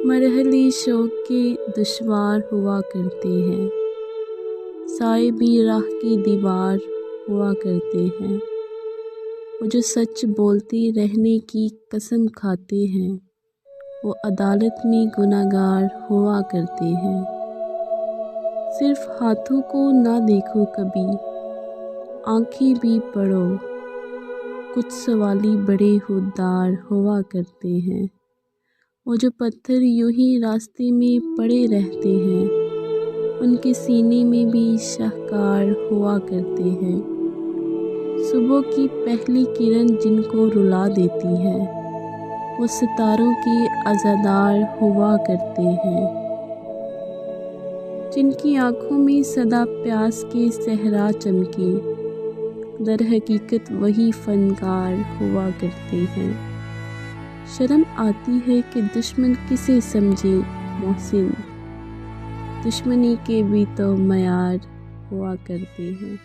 مرحلے شوق کے دشوار ہوا کرتے ہیں، سائے بھی راہ کی دیوار ہوا کرتے ہیں۔ وہ جو سچ بولتے رہنے کی قسم کھاتے ہیں، وہ عدالت میں گنہگار ہوا کرتے ہیں۔ صرف ہاتھوں کو نہ دیکھو کبھی، آنکھیں بھی پڑھو، کچھ سوالی بڑے ہودار ہوا کرتے ہیں۔ وہ جو پتھر یوں ہی راستے میں پڑے رہتے ہیں، ان کے سینے میں بھی شاہکار ہوا کرتے ہیں۔ صبح کی پہلی کرن جن کو رلا دیتی ہے، وہ ستاروں کے عزادار ہوا کرتے ہیں۔ جن کی آنکھوں میں سدا پیاس کے صحرا چمکے، در حقیقت وہی فنکار ہوا کرتے ہیں۔ شرم آتی ہے کہ دشمن کسے سمجھے محسن، دشمنی کے بھی تو معیار ہوا کرتے ہیں۔